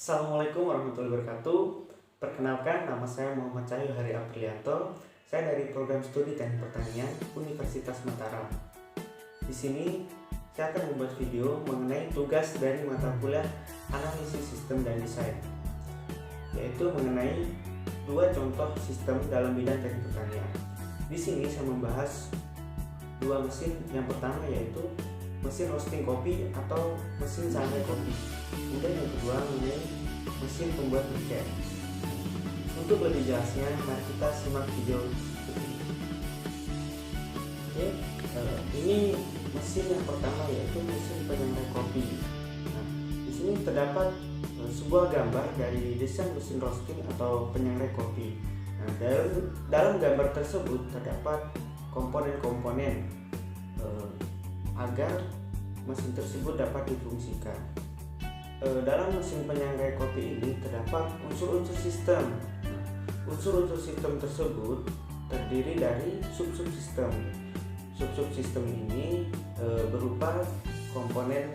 Assalamualaikum warahmatullahi wabarakatuh. Perkenalkan, nama saya Muhammad Cahyo Hari Aprilianto. Saya dari program studi Teknik Pertanian Universitas Mataram. Di sini saya akan membuat video mengenai tugas dari mata kuliah Analisis Sistem dan Desain, yaitu mengenai dua contoh sistem dalam bidang teknik pertanian. Di sini saya membahas dua mesin. Yang pertama yaitu mesin roasting kopi atau mesin sangrai kopi. Kemudian yang kedua mengenai mesin pembuat briquette. Untuk lebih jelasnya, mari kita simak video ini. Oke, ini mesin yang pertama yaitu mesin penyangrai kopi. Nah, di sini terdapat sebuah gambar dari desain mesin roasting atau penyangrai kopi. Nah, dalam gambar tersebut terdapat komponen-komponen agar mesin tersebut dapat difungsikan. Dalam mesin penyangrai kopi ini terdapat unsur-unsur sistem. Unsur-unsur sistem tersebut terdiri dari sub-subsistem. Sub-subsistem ini berupa komponen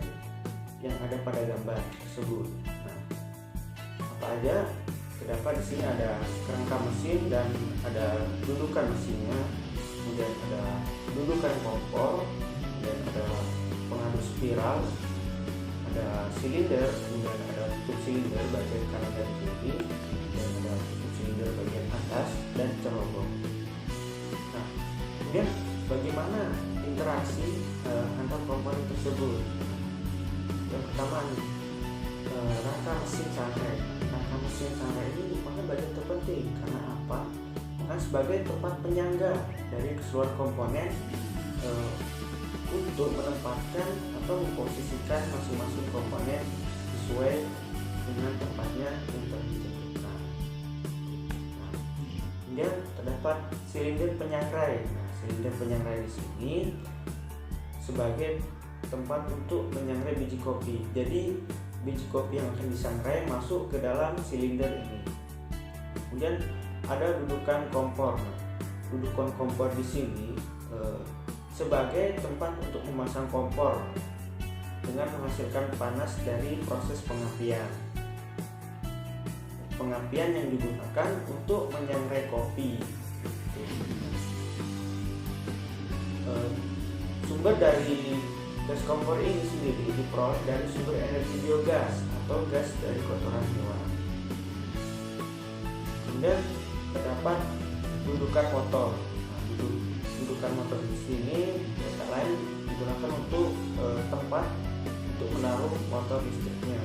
yang ada pada gambar tersebut. Nah, apa aja? Terdapat di sini ada kerangka mesin dan ada dudukan mesinnya, kemudian ada dudukan kompor, kemudian ada pengaduk spiral, ada silinder, kemudian ada tutup silinder bagian kanan dan kiri, dan ada tutup silinder bagian atas dan cerobong. Nah, kemudian bagaimana interaksi antar komponen tersebut? Yang pertama nih, rangka mesin sangrai. Rangka mesin sangrai ini merupakan bagian terpenting karena apa? Karena sebagai tempat penyangga dari keseluruhan komponen untuk menempatkan atau memposisikan masing-masing komponen sesuai dengan tempatnya yang telah ditentukan. Nah, kemudian terdapat silinder penyangrai. Nah, silinder penyangrai di sini sebagai tempat untuk menyangrai biji kopi. Jadi biji kopi yang akan disangrai masuk ke dalam silinder ini. Kemudian ada dudukan kompor. Nah, dudukan kompor di sini sebagai tempat untuk memasang kompor dengan menghasilkan panas dari proses pengapian. Pengapian yang digunakan untuk menyangrai kopi. Sumber dari gas kompor ini sendiri diperoleh dari sumber energi biogas atau gas dari kotoran hewan. Kemudian terdapat dudukan motor. Dudukan motor di sini tak lain digunakan untuk tempat untuk menaruh motor listriknya.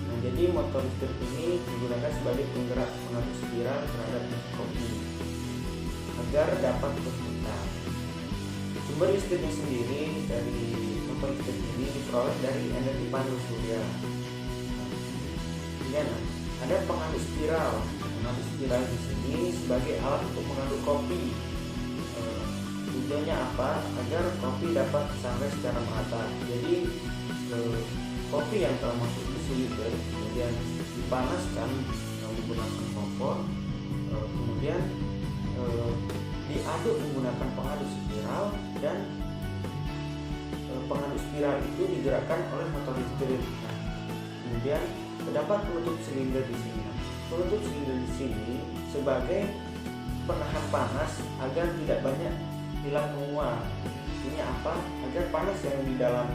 Nah, jadi motor listrik ini digunakan sebagai penggerak pengaduk spiral terhadap mesin kopi agar dapat berputar. Sumber listriknya sendiri dari motor listrik ini diperoleh dari energi panel surya. Kemudian ada pengaduk spiral. Pengaduk spiral di sini sebagai alat untuk mengaduk kopi. Tujuannya apa? Agar kopi dapat disangrai secara merata. Jadi kopi yang telah masuk ke silinder kemudian dipanaskan menggunakan kompor, kemudian diaduk menggunakan pengaduk spiral, dan pengaduk spiral itu digerakkan oleh motor listrik. Nah, kemudian terdapat penutup silinder di sini. Penutup silinder di sini sebagai penahan panas agar tidak banyak hilang menguap. Ini apa? Agar panas yang di dalam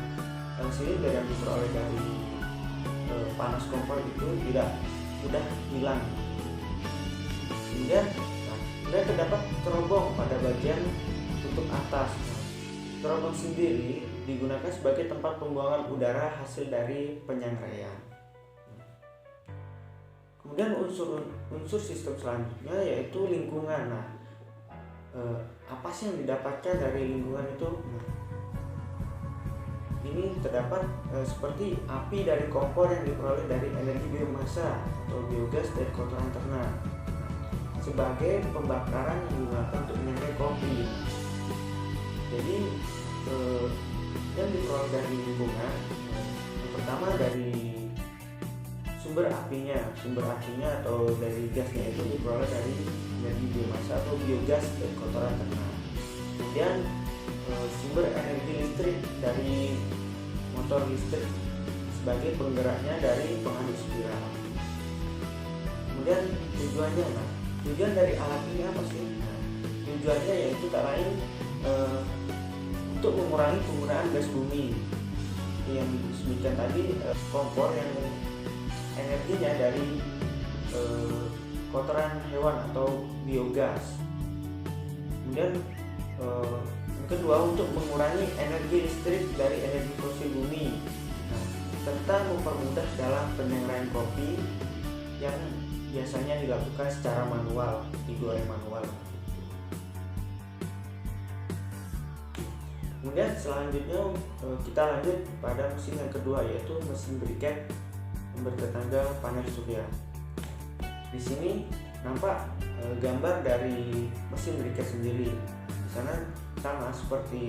silinder yang diperoleh dari panas kompor itu tidak mudah hilang. Kemudian terdapat cerobong pada bagian tutup atas. Cerobong sendiri digunakan sebagai tempat pembuangan udara hasil dari penyangraian. Kemudian unsur sistem selanjutnya yaitu lingkungan. Nah, apa sih yang didapatkan dari lingkungan itu? Ini terdapat seperti api dari kompor yang diperoleh dari energi biomasa atau biogas dari kotoran ternak sebagai pembakaran yang digunakan untuk menyangrai kopi. Jadi yang diperoleh dari lingkungan, yang pertama dari sumber apinya atau dari gasnya itu diperoleh dari energi biomasa atau biogas dari kotoran ternak. Kemudian sumber energi listrik dari motor listrik sebagai penggeraknya dari pengaduk spiral. tujuannya. Nah, tujuan dari alat ini apa sih? Nah, tujuannya yaitu tak lain untuk mengurangi penggunaan gas bumi yang disebutkan tadi, kompor yang energinya dari kotoran hewan atau biogas. Kemudian yang kedua, untuk mengurangi energi listrik dari energi fosil bumi, serta mempermudah dalam penyelenggaraan kopi yang biasanya dilakukan secara manual, digoreng manual. Kemudian selanjutnya kita lanjut pada mesin yang kedua, yaitu mesin briket yang bertenaga panel surya. Di sini nampak gambar dari mesin briket sendiri. Di sana sama seperti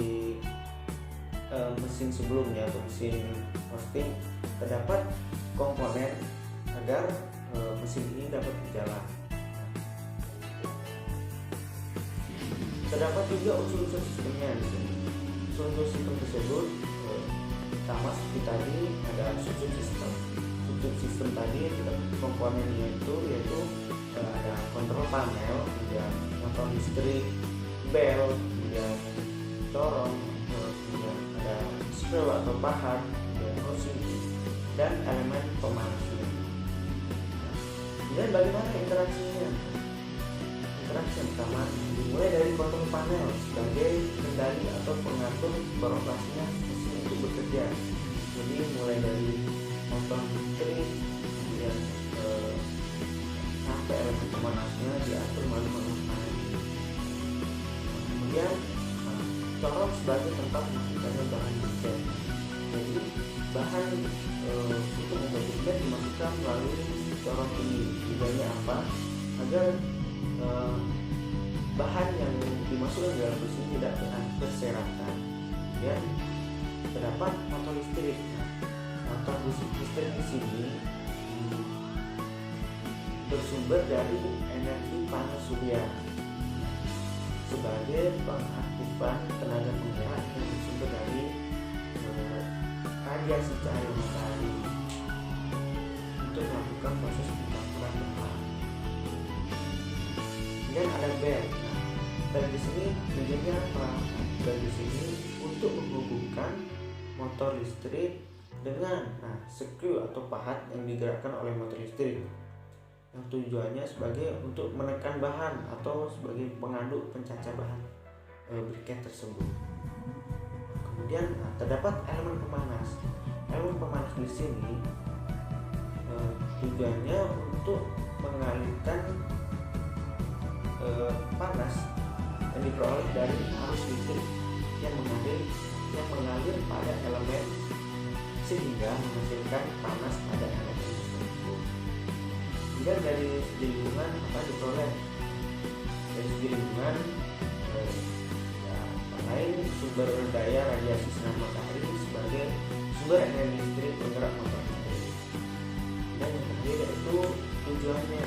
mesin sebelumnya atau mesin roasting, terdapat komponen agar mesin ini dapat berjalan. Terdapat juga unsur-unsur sistemnya di sini. Unsur sistem tersebut sama seperti tadi, ada subsub sistem. Subsub sistem tadi komponennya yaitu ada kontrol panel, kemudian motor listrik, bel, kemudian corong, kemudian ada screw atau pahat, kemudian housing, dan elemen pemanasnya. Kemudian bagaimana interaksinya? Interaksi yang pertama dimulai dari kontrol panel sebagai kendali atau pengatur beroperasinya mesin untuk bekerja. Jadi mulai dari motor listrik, kemudian sampai elemen pemanasnya diatur melalui kontrol panel. Kemudian corong sebagai tempat dimasukkannya bahan briket. Jadi bahan untuk membuat briket dimasukkan melalui corong ini. Tujuannya apa? Agar bahan yang dimasukkan dalam bus ini tidak berserakan. Dan terdapat motor listrik. Motor listrik di sini bersumber dari energi panas surya sebagai pengaktifan tenaga penggerak yang bersumber dari radiasi cahaya matahari untuk melakukan proses pembakuran bahan. Dan ada bel. Bel di sini tujuannya apa? Bel di sini untuk menghubungkan motor listrik dengan screw atau pahat yang digerakkan oleh motor listrik, yang tujuannya sebagai untuk menekan bahan atau sebagai pengaduk pencacah bahan briket tersebut. Kemudian terdapat elemen pemanas. Elemen pemanas di sini tujuannya untuk mengalirkan panas yang diperoleh dari arus listrik yang mengalir pada elemen sehingga menghasilkan panas pada elemen tersebut. Kemudian dari segi lingkungan apa diperoleh? Dari segi lingkungan lain sumber daya radiasi sinar matahari sebagai sumber energi listrik penggerak motor listrik. Dan yang terakhir yaitu tujuannya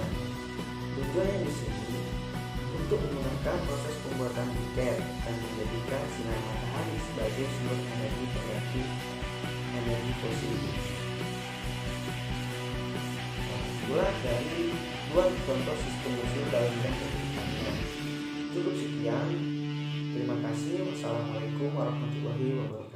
di sini untuk memudahkan proses pembuatan briket dan menjadikan sinar matahari sebagai sumber energi pengganti energi fosil. Itulah dari dua contoh sistem mesin dalam bidang pertanian. Cukup sekian. Terima kasih. Wassalamualaikum warahmatullahi wabarakatuh.